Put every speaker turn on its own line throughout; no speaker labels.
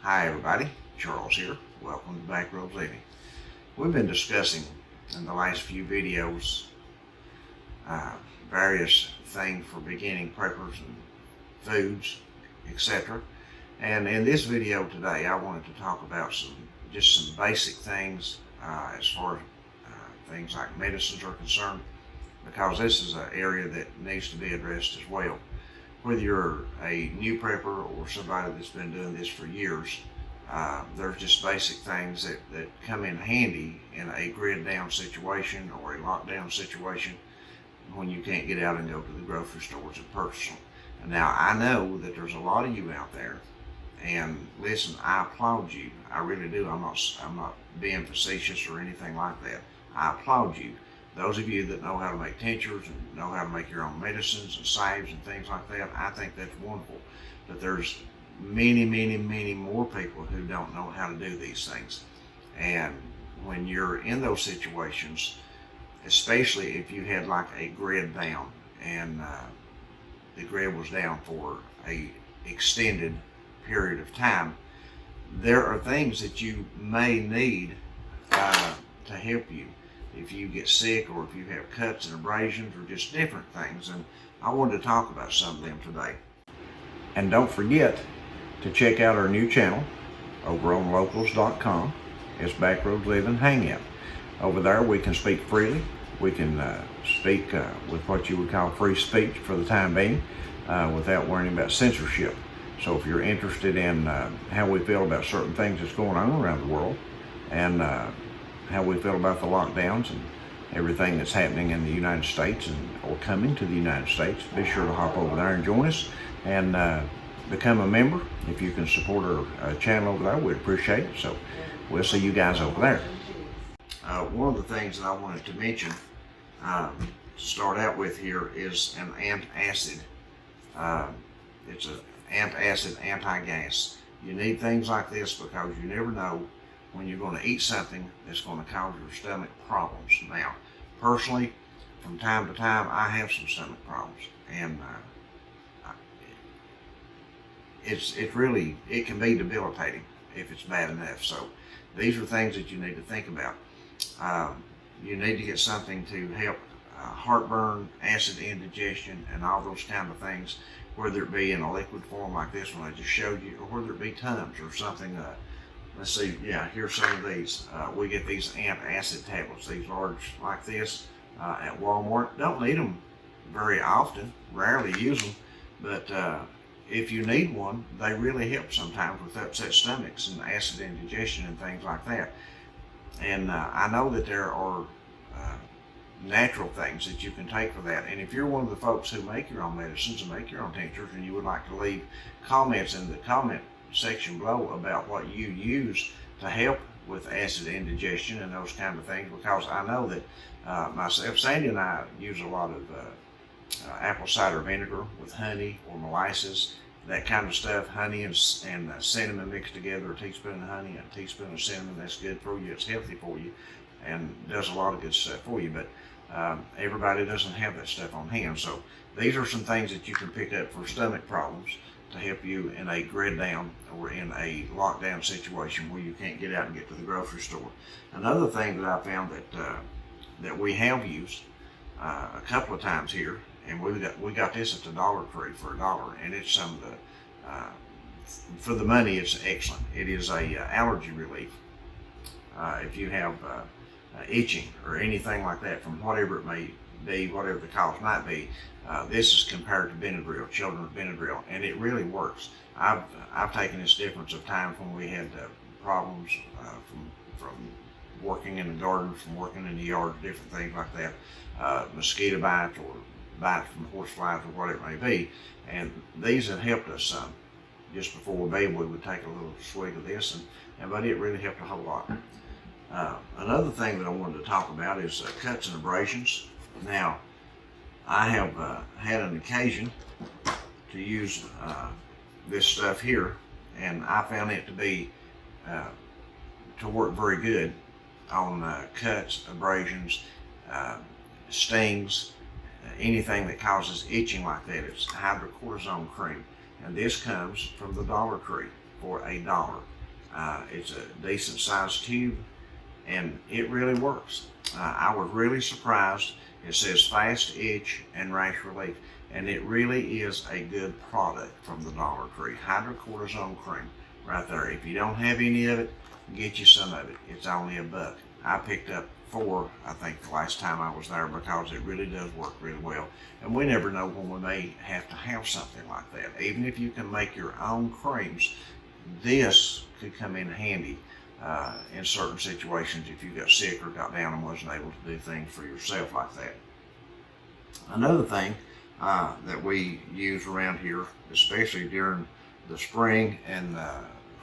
Hi everybody, Charles here. Welcome to Backroads Living. We've been discussing in the last few videos various things for beginning preppers and foods, etc. And in this video today, I wanted to talk about some basic things as far as things like medicines are concerned, because this is an area that needs to be addressed as well. Whether you're a new prepper or somebody that's been doing this for years, there's just basic things that come in handy in a grid down situation or a lockdown situation when you can't get out and go to the grocery stores and purchase them. And now I know that there's a lot of you out there, and listen, I applaud you. I really do. I'm not being facetious or anything like that. I applaud you. Those of you that know how to make tinctures and know how to make your own medicines and salves and things like that, I think that's wonderful. But there's many more people who don't know how to do these things. And when you're in those situations, especially if you had like a grid down and the grid was down for a extended period of time, there are things that you may need to help you if you get sick or if you have cuts and abrasions or just different things. And I wanted to talk about some of them today. And don't forget to check out our new channel over on locals.com. It's Backroads Living Hangout. Over there we can speak freely. We can speak with what you would call free speech for the time being without worrying about censorship. So if you're interested in how we feel about certain things that's going on around the world, and how we feel about the lockdowns and everything that's happening in the United States or coming to the United States, be sure to hop over there and join us and become a member. If you can support our channel over there, we'd appreciate it. So we'll see you guys over there. One of the things that I wanted to mention to start out with here is an antacid. It's an antacid anti-gas. You need things like this because you never know when you're going to eat something that's going to cause your stomach problems. Now, personally, from time to time, I have some stomach problems, and it can be debilitating if it's bad enough. So these are things that you need to think about. You need to get something to help heartburn, acid indigestion, and all those kind of things, whether it be in a liquid form like this one I just showed you, or whether it be Tums or something. Let's see, yeah, here's some of these. We get these antacid tablets, these large like this at Walmart. Don't need them very often, rarely use them, but if you need one, they really help sometimes with upset stomachs and acid indigestion and things like that. And I know that there are natural things that you can take for that. And if you're one of the folks who make your own medicines and make your own tinctures, and you would like to leave comments in the comment section below about what you use to help with acid indigestion and those kind of things, because I know that myself, Sandy and I use a lot of apple cider vinegar with honey or molasses, that kind of stuff. Honey and cinnamon mixed together, a teaspoon of honey and a teaspoon of cinnamon. That's good for you. It's healthy for you and does a lot of good stuff for you. But everybody doesn't have that stuff on hand. So these are some things that you can pick up for stomach problems to help you in a grid down or in a lockdown situation where you can't get out and get to the grocery store. Another thing that I found that we have used a couple of times here, and we got this at the Dollar Tree for $1, and it's some of the for the money, it's excellent. It is a Allergy Relief. If you have itching or anything like that from whatever it may be, whatever the cause might be, this is compared to Benadryl, children's Benadryl, and it really works. I've taken this difference of times when we had problems from working in the garden, from working in the yard, different things like that, mosquito bites or bites from horse flies or whatever it may be, and these have helped us some. Just before bed, we would take a little swig of this, but it really helped a whole lot. Another thing that I wanted to talk about is cuts and abrasions. Now, I have had an occasion to use this stuff here, and I found it to be to work very good on cuts, abrasions, stings, anything that causes itching like that. It's hydrocortisone cream, and this comes from the Dollar Tree for $1. It's a decent sized tube, and it really works. I was really surprised. It says fast itch and rash relief, and it really is a good product from the Dollar Tree. Hydrocortisone cream right there. If you don't have any of it, get you some of it. It's only $1. I picked up 4, I think, the last time I was there, because it really does work really well. And we never know when we may have to have something like that. Even if you can make your own creams, this could come in handy in certain situations if you got sick or got down and wasn't able to do things for yourself like that. Another thing that we use around here, especially during the spring and the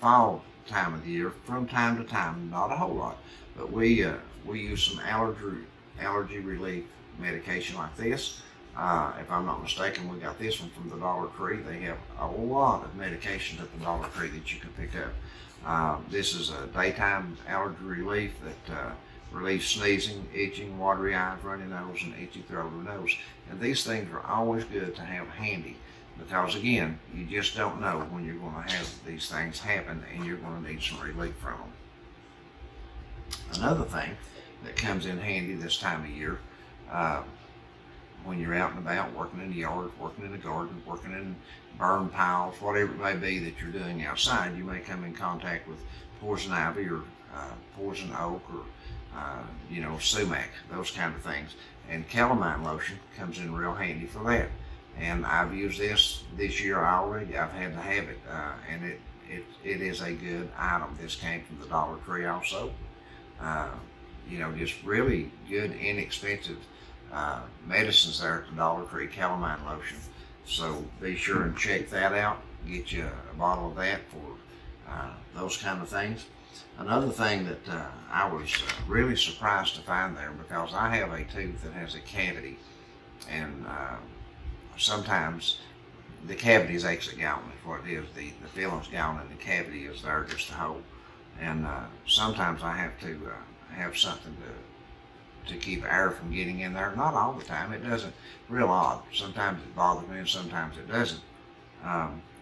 fall time of the year, from time to time, not a whole lot, but we use some allergy relief medication like this. If I'm not mistaken, we got this one from the Dollar Tree. They have a lot of medications at the Dollar Tree that you can pick up. This is a daytime allergy relief that relieves sneezing, itching, watery eyes, runny nose, and itchy throat or nose. And these things are always good to have handy, because again, you just don't know when you're going to have these things happen and you're going to need some relief from them. Another thing that comes in handy this time of year, when you're out and about working in the yard, working in the garden, working in burn piles, whatever it may be that you're doing outside, you may come in contact with poison ivy or poison oak or sumac, those kind of things. And calamine lotion comes in real handy for that. And I've used this year already. I've had to have it, and it is a good item. This came from the Dollar Tree also. Just really good, inexpensive medicines there at the Dollar Tree, calamine lotion. So be sure and check that out. Get you a bottle of that for those kind of things. Another thing that I was really surprised to find there, because I have a tooth that has a cavity, and sometimes the cavity is actually gone, is what it is. The filling's gone and the cavity is there, just a hole. And sometimes I have to have something to keep air from getting in there. Not all the time. It doesn't. Real odd. Sometimes it bothers me and sometimes it doesn't.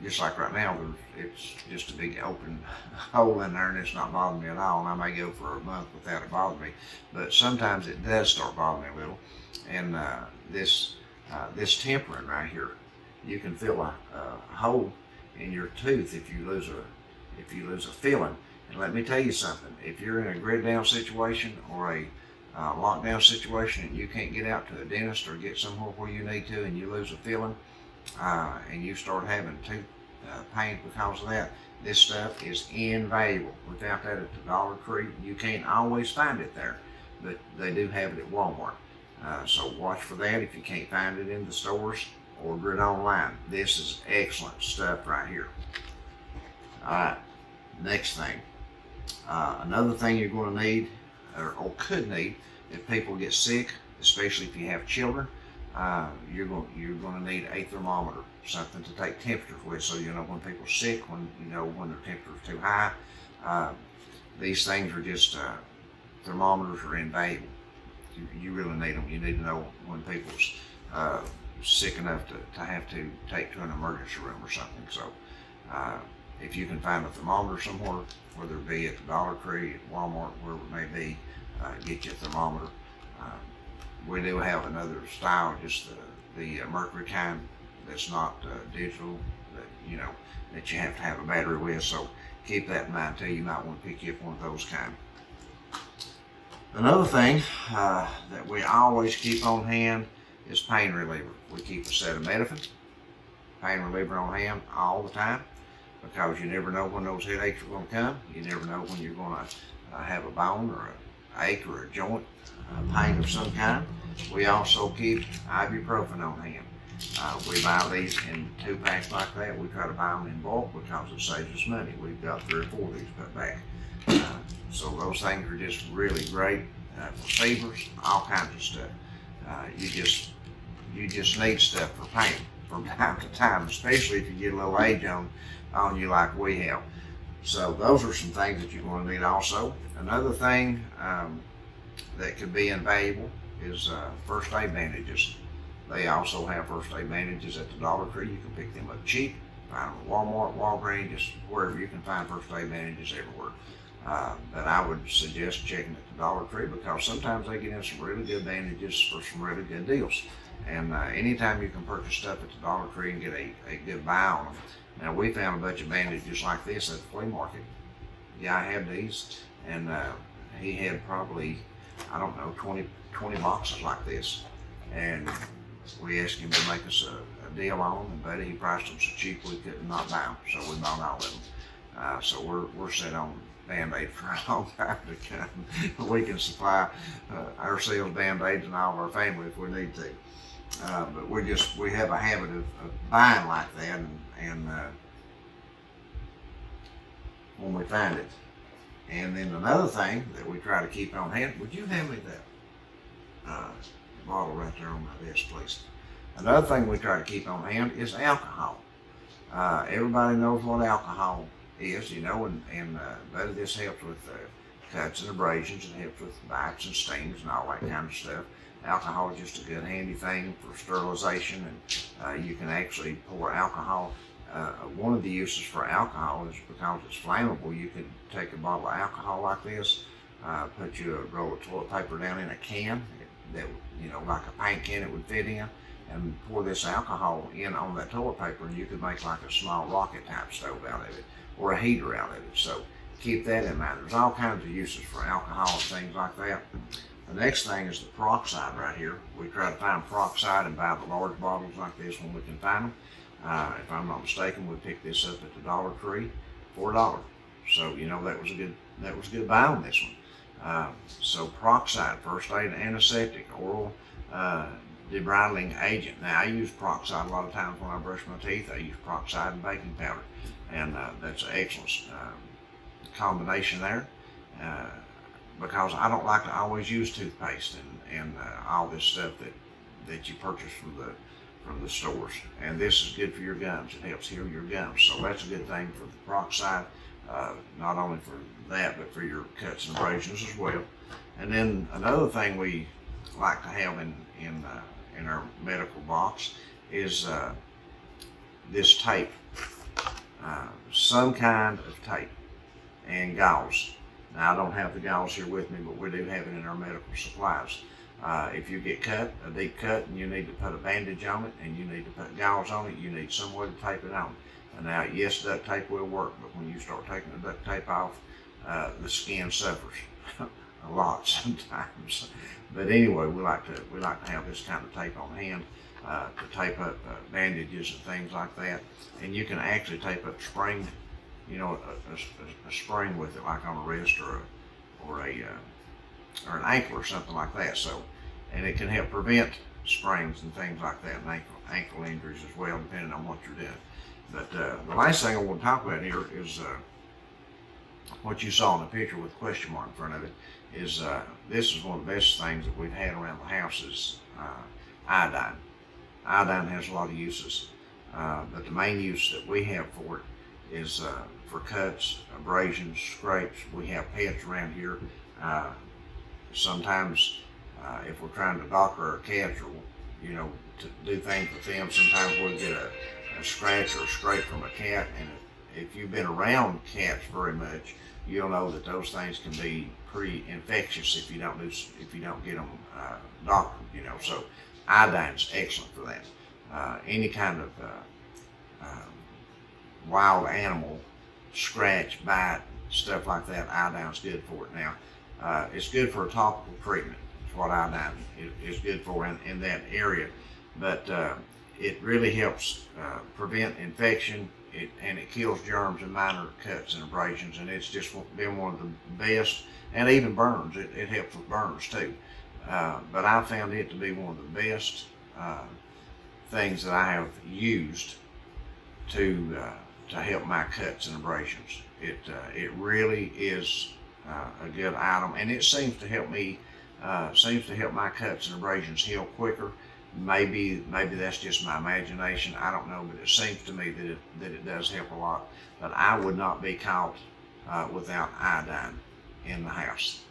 Just like right now, it's just a big open hole in there and it's not bothering me at all. And I may go for a month without it bothering me. But sometimes it does start bothering me a little. And this tempering right here, you can feel a hole in your tooth if you lose a filling. And let me tell you something, if you're in a grid down situation or a lockdown situation and you can't get out to a dentist or get somewhere where you need to, and you lose a filling and you start having tooth pain because of that, this stuff is invaluable. Without that at the Dollar Tree, you can't always find it there, but they do have it at Walmart. So watch for that. If you can't find it in the stores, order it online. This is excellent stuff right here. All right, next thing. Another thing you're going to need, or could need, if people get sick, especially if you have children, you're going to need a thermometer, something to take temperatures with, so you know when people are sick, when their temperature is too high. These things are just thermometers are invaluable. You really need them. You need to know when people's sick enough to have to take to an emergency room or something. So if you can find a thermometer somewhere, whether it be at the Dollar Tree, at Walmart, wherever it may be, get you a thermometer. We do have another style, just the mercury kind, that's not digital, that you have to have a battery with. So keep that in mind too. You might want to pick you up one of those kind. Another thing that we always keep on hand is pain reliever. We keep acetaminophen, pain reliever on hand all the time, because you never know when those headaches are going to come. You never know when you're going to have a bone or an ache or a joint pain of some kind. We also keep ibuprofen on hand. We buy these in 2-packs like that. We try to buy them in bulk because it saves us money. We've got 3 or 4 of these put back. So those things are just really great for fevers, all kinds of stuff. You just need stuff for pain from time to time, especially if you get a little age on you like we have. So those are some things that you're going to need also. Another thing that could be invaluable is first aid bandages. They also have first aid bandages at the Dollar Tree. You can pick them up cheap. find them at Walmart, Walgreens, just wherever you can find first aid bandages everywhere. But I would suggest checking at the Dollar Tree, because sometimes they get in some really good bandages for some really good deals. And anytime you can purchase stuff at the Dollar Tree and get a good buy on them. Now, we found a bunch of bandages like this at the flea market. The guy had these, and he had probably, I don't know, 20 boxes like this. And we asked him to make us a deal on them, and buddy, he priced them so cheap we couldn't not buy them. So we bought all of them. So we're set on Band-Aid for a long time to come. We can supply ourselves Band-Aids and all of our family if we need to. But we have a habit of buying like that, and when we find it. And then another thing that we try to keep on hand, would you hand me that bottle right there on my desk, please? Another thing we try to keep on hand is alcohol. Everybody knows what alcohol is, you know, but this helps with cuts and abrasions. It helps with bites and stings and all that kind of stuff. Alcohol is just a good handy thing for sterilization, and you can actually pour alcohol. One of the uses for alcohol is because it's flammable. You can take a bottle of alcohol like this, put you a roll of toilet paper down in a can that, you know, like a paint can it would fit in, and pour this alcohol in on that toilet paper, and you could make like a small rocket type stove out of it, or a heater out of it. So keep that in mind. There's all kinds of uses for alcohol and things like that. The next thing is the peroxide right here. We try to find peroxide and buy the large bottles like this when we can find them. If I'm not mistaken, we picked this up at the Dollar Tree for $1. So, you know, that was a good buy on this one. So peroxide, first aid antiseptic, oral debridling agent. Now, I use peroxide a lot of times when I brush my teeth. I use peroxide and baking powder, and that's an excellent combination there. Because I don't like to always use toothpaste and all this stuff that you purchase from the stores. And this is good for your gums. It helps heal your gums. So that's a good thing for the peroxide, not only for that, but for your cuts and abrasions as well. And then another thing we like to have in our medical box is this tape, some kind of tape and gauze. Now, I don't have the gauze here with me, but we do have it in our medical supplies. If you get cut, a deep cut, and you need to put a bandage on it, and you need to put gauze on it, you need some way to tape it on. And now, yes, duct tape will work, but when you start taking the duct tape off, the skin suffers a lot sometimes. But anyway, we like to have this kind of tape on hand to tape up bandages and things like that. And you can actually tape up spring, you know, a spring with it, like on a wrist or an ankle or something like that. So, and it can help prevent sprains and things like that, and ankle injuries as well, depending on what you're doing. But the last thing I want to talk about here is what you saw in the picture with a question mark in front of it. Is this is one of the best things that we've had around the house is iodine. Iodine has a lot of uses, but the main use that we have for it is for cuts, abrasions, scrapes. We have pets around here. Sometimes if we're trying to doctor our cats, or, you know, to do things with them, sometimes we'll get a scratch or a scrape from a cat. And if you've been around cats very much, you'll know that those things can be pretty infectious if you don't get them doctored. You know, so iodine's excellent for that. Any kind of wild animal scratch, bite, stuff like that, iodine's good for it. Now, it's good for a topical treatment. It's what iodine is good for in that area. But it really helps prevent infection, and it kills germs and minor cuts and abrasions, and it's just been one of the best, and even burns. It helps with burns too. But I found it to be one of the best things that I have used to help my cuts and abrasions. It really is a good item, and it seems to help me, seems to help my cuts and abrasions heal quicker. Maybe that's just my imagination. I don't know, but it seems to me that it does help a lot. But I would not be caught without iodine in the house.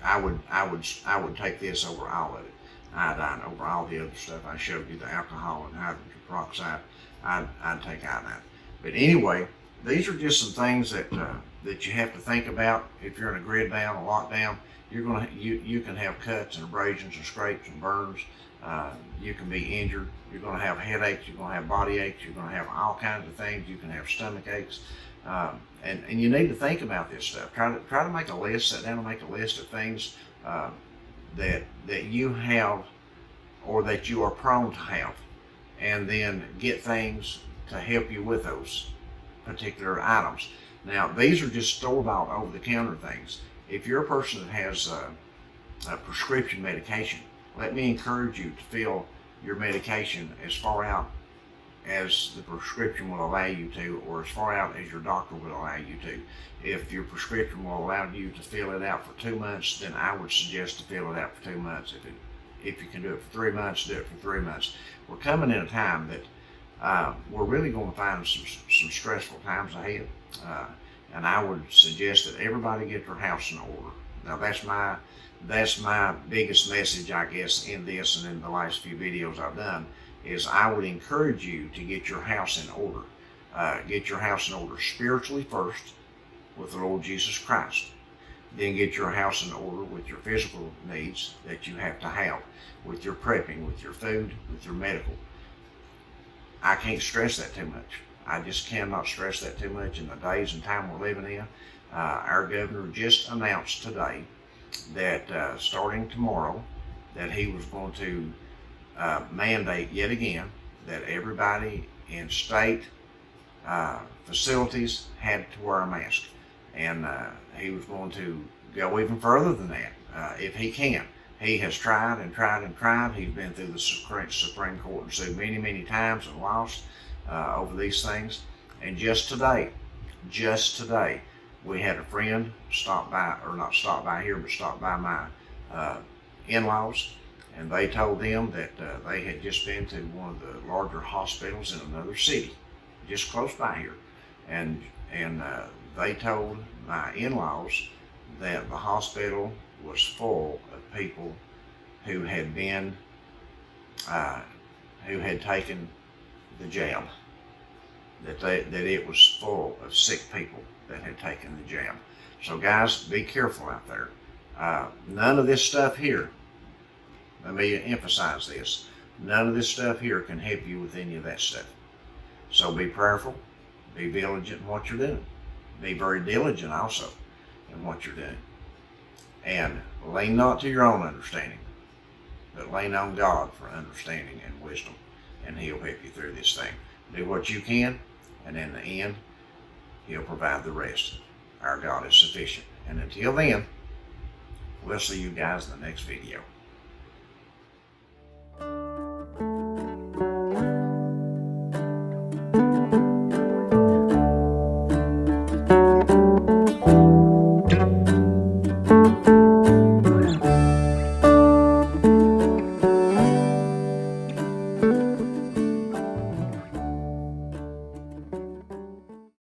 I would take this over all of it. iodine over all the other stuff. I showed you the alcohol and hydrogen peroxide. I'd take iodine. But anyway, these are just some things that that you have to think about. If you're in a grid down, a lockdown, you can have cuts and abrasions and scrapes and burns. You can be injured. You're going to have headaches. You're going to have body aches. You're going to have all kinds of things. You can have stomach aches. And you need to think about this stuff. Try to make a list. Sit down and make a list of things that you have or that you are prone to have, and then get things to help you with those particular items. Now, these are just store-bought, over-the-counter things. If you're a person that has a prescription medication, let me encourage you to fill your medication as far out as the prescription will allow you to, or as far out as your doctor will allow you to. If your prescription will allow you to fill it out for 2 months, then I would suggest to fill it out for 2 months. If you can do it for 3 months, do it for 3 months. We're coming in a time that we're really going to find some stressful times ahead, and I would suggest that everybody get their house in order. Now, that's my biggest message, I guess, in this and in the last few videos I've done, is I would encourage you to get your house in order. Get your house in order spiritually first with the Lord Jesus Christ. Then get your house in order with your physical needs that you have to have, with your prepping, with your food, with your medical. I can't stress that too much. I just cannot stress that too much in the days and time we're living in. Our governor just announced today that starting tomorrow, that he was going to mandate yet again that everybody in state facilities had to wear a mask. And he was going to go even further than that if he can. He has tried and tried and tried. He's been through the Supreme Court and sued many, many times and lost over these things. And just today, we had a friend stop by, or not stop by here, but stop by my in-laws, and they told them that they had just been to one of the larger hospitals in another city, just close by here, and they told my in-laws that the hospital was full of people who had been, who had taken the jab, that it was full of sick people that had taken the jab. So guys, be careful out there. None of this stuff here, let me emphasize this, none of this stuff here can help you with any of that stuff. So be prayerful, be vigilant in what you're doing. Be very diligent also in what you're doing. And lean not to your own understanding, but lean on God for understanding and wisdom, and He'll help you through this thing. Do what you can, and in the end, He'll provide the rest. Our God is sufficient. And until then, we'll see you guys in the next video.